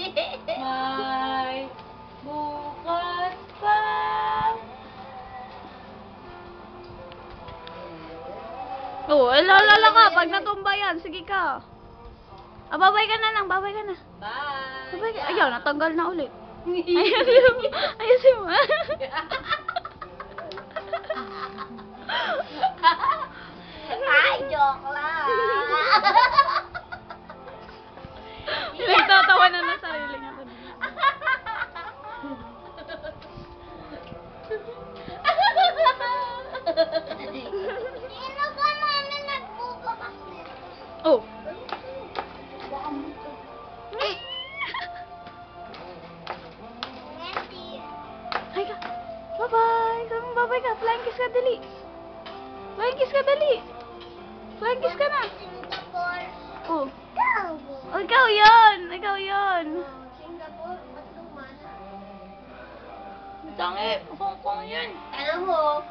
May bukas pa. Oo, lalala ka. Pag natumba yan, sige ka. Babay ka na lang, babay ka na. Bye. Babay ka. Ayaw, natanggal na ulit. Ayusin mo. Ayusin mo. Ay, joke lang. Nagtatawa na ng sarili niya. Sino ka mami nagbubukas nito? Oh. Ay ka. Bye-bye. Sabi mo bye-bye ka. Flying kiss ka, dali. Flying kiss ka, dali. Flying kiss ka na. Singapore. Oh. Ikaw. Oh, ikaw yun. Ikaw yun. Singapore, ba't lumana? Tangi. Hong Kong yun. Ano mo?